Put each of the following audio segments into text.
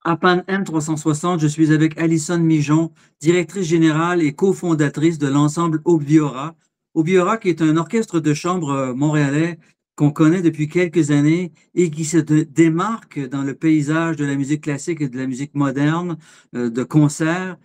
À Pan M360, je suis avec Alison Mijon, directrice générale et cofondatrice de l'ensemble Obiora. Obiora, qui est un orchestre de chambre montréalais qu'on connaît depuis quelques années et qui se démarque dans le paysage de la musique classique et de la musique moderne, de concert,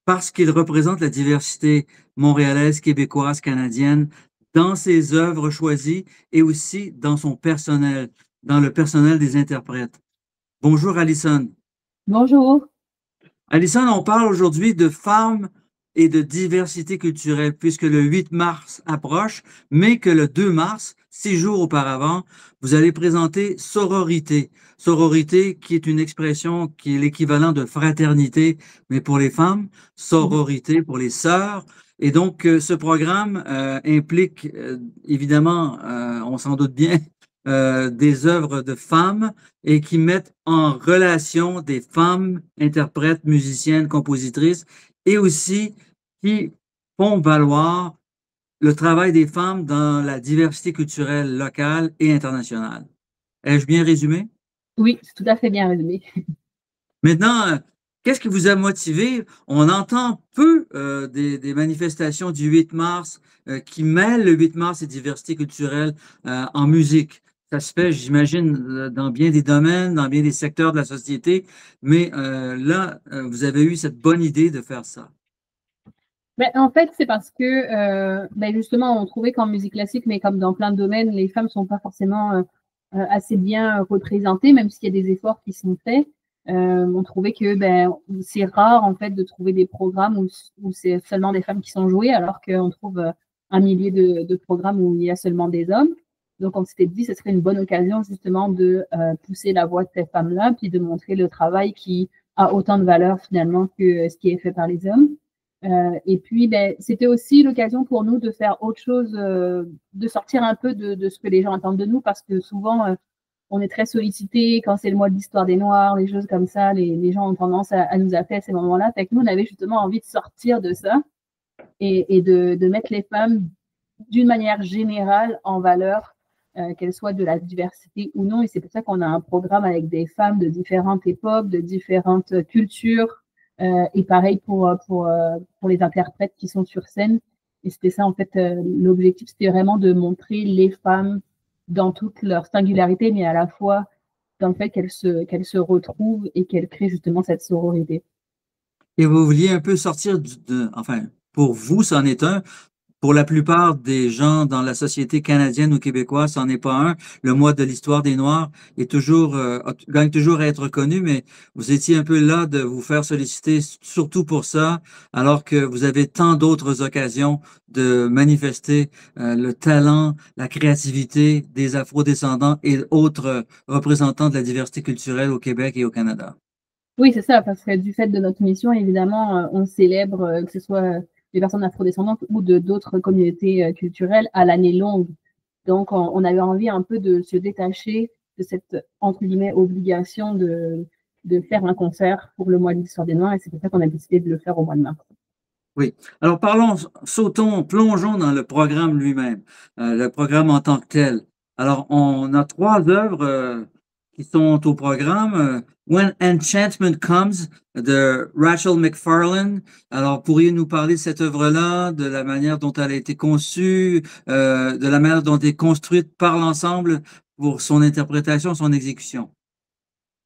parce qu'il représente la diversité montréalaise, québécoise, canadienne dans ses œuvres choisies et aussi dans son personnel, dans le personnel des interprètes. Bonjour Alison. Bonjour. Alison, on parle aujourd'hui de femmes et de diversité culturelle, puisque le 8 mars approche, mais que le 2 mars, 6 jours auparavant, vous allez présenter Sororité. Sororité qui est une expression qui est l'équivalent de fraternité, mais pour les femmes, sororité pour les sœurs. Et donc, ce programme implique, évidemment, on s'en doute bien, des œuvres de femmes et qui mettent en relation des femmes interprètes, musiciennes, compositrices et aussi qui font valoir le travail des femmes dans la diversité culturelle locale et internationale. Ai-je bien résumé? Oui, c'est tout à fait bien résumé. Maintenant, qu'est-ce qui vous a motivé? On entend peu des manifestations du 8 mars qui mêlent le 8 mars et diversité culturelle en musique. Ça se fait, j'imagine, dans bien des domaines, dans bien des secteurs de la société, mais là, vous avez eu cette bonne idée de faire ça. En fait, c'est parce que justement, on trouvait qu'en musique classique, mais comme dans plein de domaines, les femmes sont pas forcément assez bien représentées, même s'il y a des efforts qui sont faits. On trouvait que c'est rare en fait de trouver des programmes où c'est seulement des femmes qui sont jouées, alors qu'on trouve un millier de programmes où il y a seulement des hommes. Donc, on s'était dit que ce serait une bonne occasion justement de pousser la voix de ces femmes-là, puis de montrer le travail qui a autant de valeur finalement que ce qui est fait par les hommes. Et puis, c'était aussi l'occasion pour nous de faire autre chose, de sortir un peu de ce que les gens attendent de nous, parce que souvent, on est très sollicité quand c'est le mois de l'histoire des Noirs, les choses comme ça, les gens ont tendance à nous appeler à ces moments-là. Fait que nous, on avait justement envie de sortir de ça et de mettre les femmes d'une manière générale en valeur, qu'elles soient de la diversité ou non. Et c'est pour ça qu'on a un programme avec des femmes de différentes époques, de différentes cultures. Et pareil pour les interprètes qui sont sur scène. Et c'était ça, en fait, l'objectif, c'était vraiment de montrer les femmes dans toute leur singularité, mais à la fois dans le fait qu'elles se retrouvent et qu'elles créent justement cette sororité. Et vous vouliez un peu sortir enfin, pour vous, c'en est un. Pour la plupart des gens dans la société canadienne ou québécoise, c'en est pas un. Le mois de l'histoire des Noirs est toujours, gagne toujours à être connu, mais vous étiez un peu là de vous faire solliciter surtout pour ça, alors que vous avez tant d'autres occasions de manifester le talent, la créativité des Afro-descendants et autres représentants de la diversité culturelle au Québec et au Canada. Oui, c'est ça, parce que du fait de notre mission, évidemment, on célèbre, que ce soit des personnes afrodescendantes ou de d'autres communautés culturelles à l'année longue. Donc, on avait envie un peu de se détacher de cette, entre guillemets, obligation de faire un concert pour le mois de l'histoire des Noirs, et c'est pour ça qu'on a décidé de le faire au mois de mars. Oui. Alors parlons, sautons, plongeons dans le programme lui-même, le programme en tant que tel. Alors on a trois œuvres qui sont au programme. When Enchantment Comes de Rachel McFarlane. Alors pourriez-vous nous parler de cette œuvre-là, de la manière dont elle a été conçue, de la manière dont elle est construite par l'ensemble pour son interprétation, son exécution?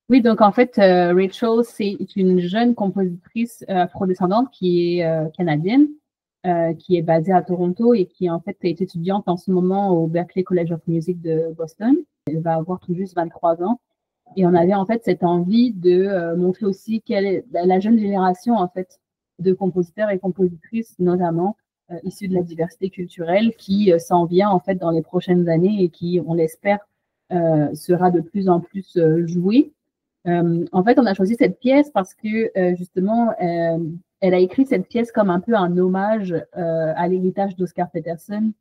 Oui, donc en fait, Rachel, c'est une jeune compositrice afrodescendante qui est canadienne, qui est basée à Toronto et qui en fait est étudiante en ce moment au Berklee College of Music de Boston. Elle va avoir tout juste 23 ans. Et on avait en fait cette envie de montrer aussi quelle est la jeune génération en fait de compositeurs et compositrices, notamment issus de la diversité culturelle, qui s'en vient en fait dans les prochaines années et qui, on l'espère, sera de plus en plus jouée. En fait, on a choisi cette pièce parce que justement, elle a écrit cette pièce comme un peu un hommage à l'héritage d'Oscar Peterson.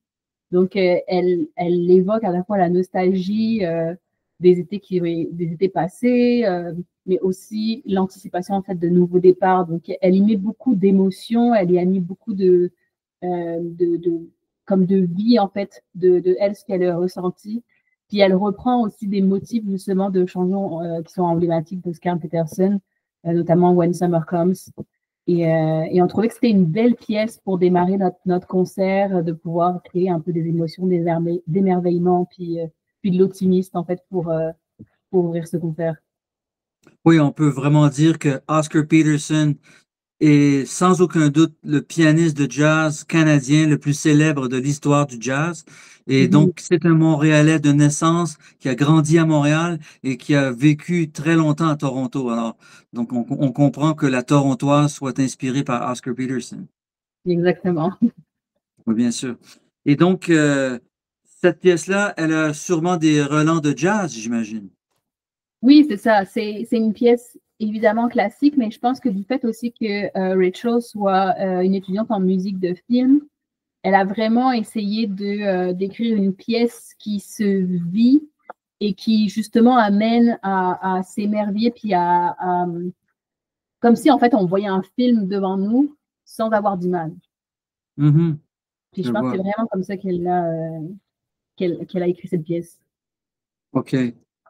Donc, elle évoque à la fois la nostalgie des étés passés, mais aussi l'anticipation en fait de nouveaux départs. Donc, elle y met beaucoup d'émotions, elle y a mis beaucoup comme de vie en fait de elle, ce qu'elle a ressenti. Puis elle reprend aussi des motifs justement de chansons qui sont emblématiques d'Oscar Peterson, notamment When Summer Comes. Et on trouvait que c'était une belle pièce pour démarrer notre concert, de pouvoir créer un peu des émotions, d'émerveillement, puis de l'optimiste, en fait, pour ouvrir ce concert. Oui, on peut vraiment dire que Oscar Peterson est sans aucun doute le pianiste de jazz canadien le plus célèbre de l'histoire du jazz. Et Mhm. donc, c'est un Montréalais de naissance qui a grandi à Montréal et qui a vécu très longtemps à Toronto. Alors, donc, on comprend que la Torontoise soit inspirée par Oscar Peterson. Exactement. Oui, bien sûr. Et donc, cette pièce-là, elle a sûrement des relents de jazz, j'imagine. Oui, c'est ça. C'est une pièce évidemment classique, mais je pense que du fait aussi que Rachel soit une étudiante en musique de film, elle a vraiment essayé d'écrire une pièce qui se vit et qui justement amène à s'émerveiller, puis comme si en fait on voyait un film devant nous sans avoir d'image. Mhm, Puis je je pense que c'est vois. vraiment comme ça qu'elle a écrit cette pièce. OK.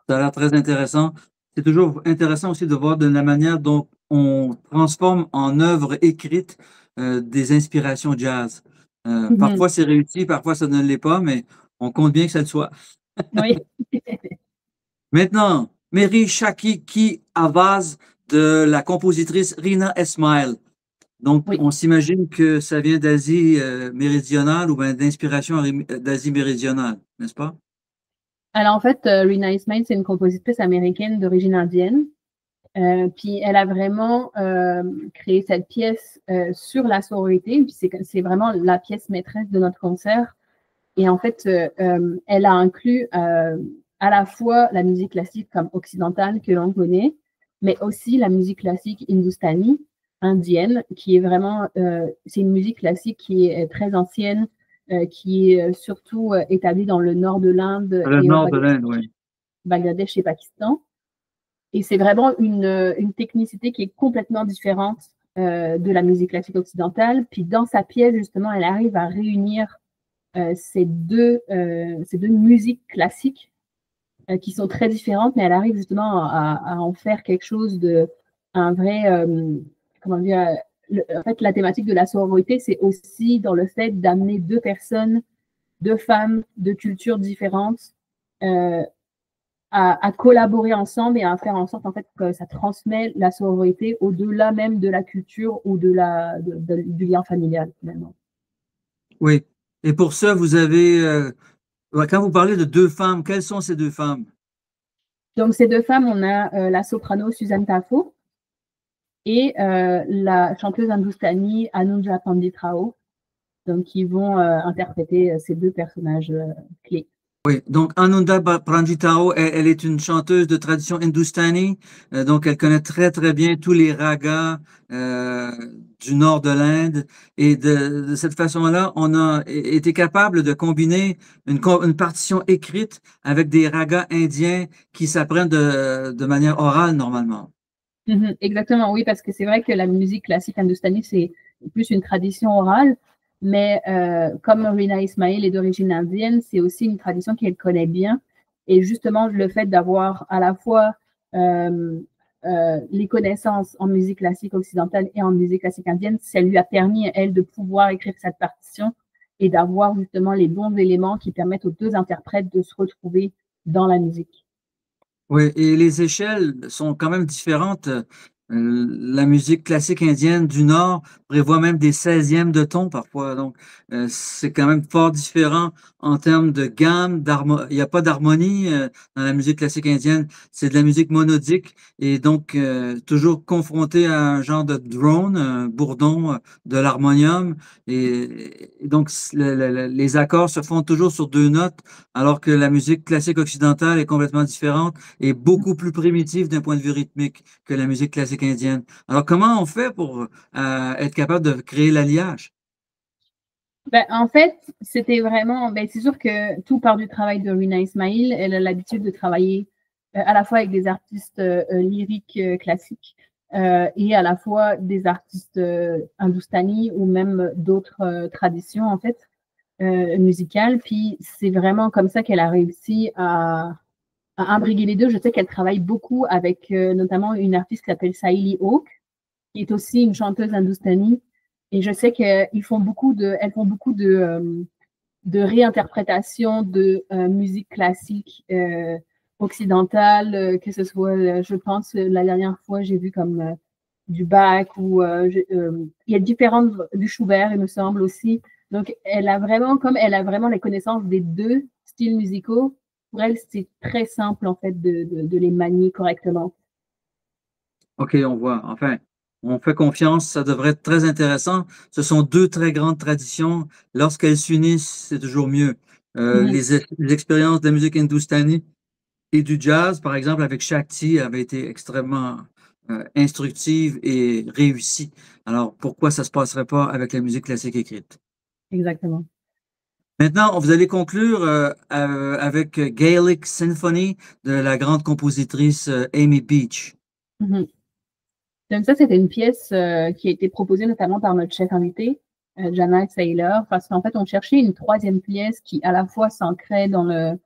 Ça a l'air très intéressant. C'est toujours intéressant aussi de voir de la manière dont on transforme en œuvre écrite des inspirations jazz. Mhm. Parfois c'est réussi, parfois ça ne l'est pas, mais on compte bien que ça le soit. Oui. Maintenant, Mary Shakiki Avaz de la compositrice Rina Esmail. Donc, Oui. on s'imagine que ça vient d'Asie méridionale ou bien d'inspiration d'Asie méridionale, n'est-ce pas? Alors en fait, Rina Ismail, c'est une compositrice américaine d'origine indienne. Puis elle a vraiment créé cette pièce sur la sororité. Puis c'est vraiment la pièce maîtresse de notre concert. Et en fait, elle a inclus à la fois la musique classique comme occidentale que l'on connaît, mais aussi la musique classique hindustani, indienne, qui est vraiment, c'est une musique classique qui est très ancienne, qui est surtout établie dans le nord de l'Inde Le et au nord de l'Inde, oui. Bangladesh et Pakistan. Et c'est vraiment une technicité qui est complètement différente de la musique classique occidentale. Puis dans sa pièce, justement, elle arrive à réunir ces deux musiques classiques qui sont très différentes, mais elle arrive justement à en faire quelque chose de un vrai, comment dire, en fait, la thématique de la sororité, c'est aussi dans le fait d'amener deux personnes, deux femmes de cultures différentes euh, à collaborer ensemble et à faire en sorte en fait que ça transmet la sororité au-delà même de la culture ou du lien familial finalement. Oui. Et pour ça, vous avez, ouais, quand vous parlez de deux femmes, quelles sont ces deux femmes? Donc ces deux femmes, on a la soprano Suzanne Tafo et la chanteuse hindustani Anuja Pandit Rao, donc qui vont interpréter ces deux personnages clés. Oui, donc Ananda Pranjitao, elle est une chanteuse de tradition hindoustanie, donc elle connaît très très bien tous les ragas du nord de l'Inde et de cette façon-là, on a été capable de combiner une partition écrite avec des ragas indiens qui s'apprennent de manière orale normalement. Exactement, oui, parce que c'est vrai que la musique classique hindustanie, c'est plus une tradition orale, mais comme Rina Ismail est d'origine indienne, c'est aussi une tradition qu'elle connaît bien. Et justement, le fait d'avoir à la fois euh, les connaissances en musique classique occidentale et en musique classique indienne, ça lui a permis, elle, de pouvoir écrire cette partition et d'avoir justement les bons éléments qui permettent aux deux interprètes de se retrouver dans la musique. Oui, et les échelles sont quand même différentes. La musique classique indienne du Nord prévoit même des 16e de ton parfois. Donc, c'est quand même fort différent en termes de gamme, il n'y a pas d'harmonie dans la musique classique indienne. C'est de la musique monodique et donc toujours confronté à un genre de drone, un bourdon de l'harmonium. Et donc, les accords se font toujours sur deux notes, alors que la musique classique occidentale est complètement différente est beaucoup plus primitif d'un point de vue rythmique que la musique classique indienne. Alors, comment on fait pour être capable de créer l'alliage? Ben, en fait, c'était vraiment, ben, c'est sûr que tout part du travail de Rina Ismail. Elle a l'habitude de travailler à la fois avec des artistes lyriques classiques et à la fois des artistes hindustani ou même d'autres traditions en fait musicales. Puis c'est vraiment comme ça qu'elle a réussi imbriguer les deux. Je sais qu'elle travaille beaucoup avec notamment une artiste qui s'appelle Saïli Oak, qui est aussi une chanteuse hindoustanie. Et je sais qu'elles font beaucoup de réinterprétation de musique classique occidentale, que ce soit, je pense, la dernière fois, j'ai vu comme du Bach ou il y a différentes, du Schubert, il me semble aussi. Donc, comme elle a vraiment les connaissances des deux styles musicaux, pour elle, c'est très simple, en fait, de les manier correctement. OK, on voit. Enfin, on fait confiance, ça devrait être très intéressant. Ce sont deux très grandes traditions. Lorsqu'elles s'unissent, c'est toujours mieux. Mhm. Les expériences de la musique hindoustanie et du jazz, par exemple, avec Shakti, avaient été extrêmement instructives et réussies. Alors, pourquoi ça ne se passerait pas avec la musique classique écrite? Exactement. Maintenant, vous allez conclure avec Gaelic Symphony de la grande compositrice Amy Beach. Mhm. Donc ça, c'était une pièce qui a été proposée notamment par notre chef invité, Jana Saylor, parce qu'en fait, on cherchait une troisième pièce qui à la fois s'ancrait dans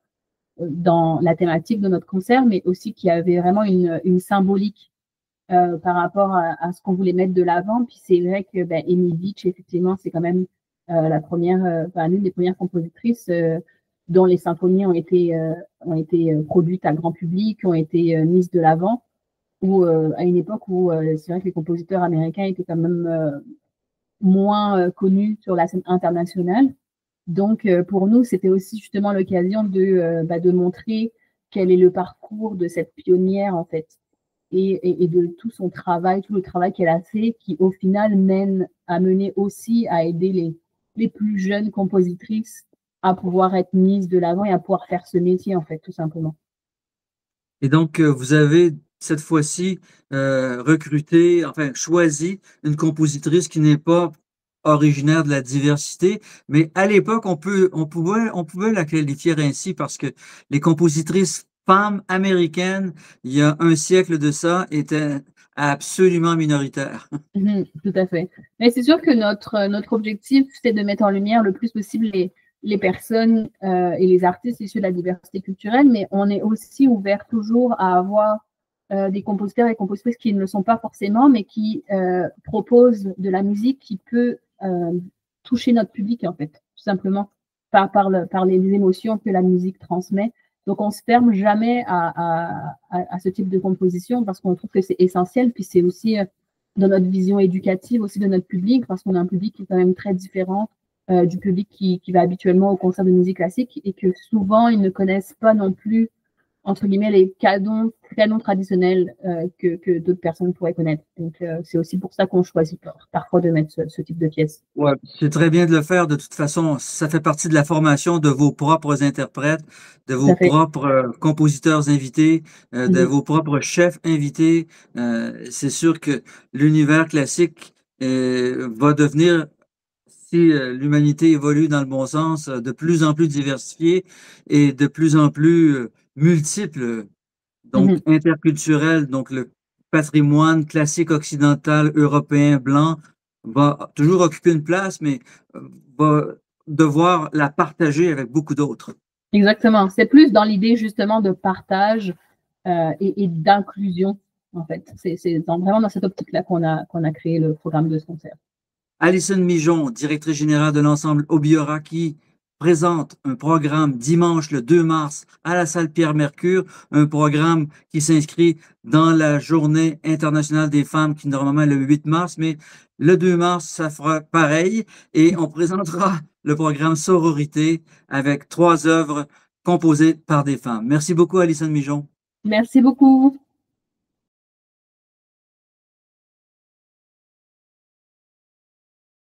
la thématique de notre concert, mais aussi qui avait vraiment une symbolique par rapport à ce qu'on voulait mettre de l'avant. Puis c'est vrai que ben, Amy Beach, effectivement, c'est quand même l'une des premières compositrices dont les symphonies ont été produites à grand public, ont été mises de l'avant ou à une époque où c'est vrai que les compositeurs américains étaient quand même moins connus sur la scène internationale. Donc, pour nous, c'était aussi justement l'occasion de montrer quel est le parcours de cette pionnière, en fait, et de tout son travail, tout le travail qu'elle a fait, qui au final a mené aussi à aider les plus jeunes compositrices à pouvoir être mises de l'avant et à pouvoir faire ce métier, en fait, tout simplement. Et donc, vous avez cette fois-ci recruté, enfin choisi une compositrice qui n'est pas originaire de la diversité, mais à l'époque, on pouvait la qualifier ainsi parce que les compositrices femmes américaines, il y a un siècle de ça, étaient absolument minoritaires. Tout à fait. Mais c'est sûr que notre objectif, c'est de mettre en lumière le plus possible les personnes et les artistes issus de la diversité culturelle, mais on est aussi ouvert toujours à avoir des compositeurs et compositrices qui ne le sont pas forcément, mais qui proposent de la musique qui peut toucher notre public, en fait, tout simplement, par les émotions que la musique transmet. Donc, on se ferme jamais à ce type de composition parce qu'on trouve que c'est essentiel, puis c'est aussi dans notre vision éducative aussi de notre public, parce qu'on a un public qui est quand même très différent du public qui va habituellement au concert de musique classique et que souvent, ils ne connaissent pas non plus, entre guillemets, les canons traditionnels que d'autres personnes pourraient connaître. Donc, c'est aussi pour ça qu'on choisit parfois de mettre ce type de pièce. Ouais, c'est très bien de le faire. De toute façon, ça fait partie de la formation de vos propres interprètes, de Tout vos à fait. propres compositeurs invités, de Mhm. vos propres chefs invités. C'est sûr que l'univers classique va devenir, si l'humanité évolue dans le bon sens, de plus en plus diversifié et de plus en plus multiple, donc Mhm. interculturel. Donc le patrimoine classique occidental, européen, blanc va toujours occuper une place, mais va devoir la partager avec beaucoup d'autres. Exactement. C'est plus dans l'idée justement de partage et d'inclusion, en fait. Vraiment dans cette optique-là qu'on a créé le programme de ce concert. Alison Mijon, directrice générale de l'ensemble Obiora, qui présente un programme dimanche le 2 mars à la salle Pierre-Mercure, un programme qui s'inscrit dans la Journée internationale des femmes qui normalement est le 8 mars, mais le 2 mars, ça fera pareil et on présentera le programme Sororité avec 3 œuvres composées par des femmes. Merci beaucoup, Alison Mijon. Merci beaucoup.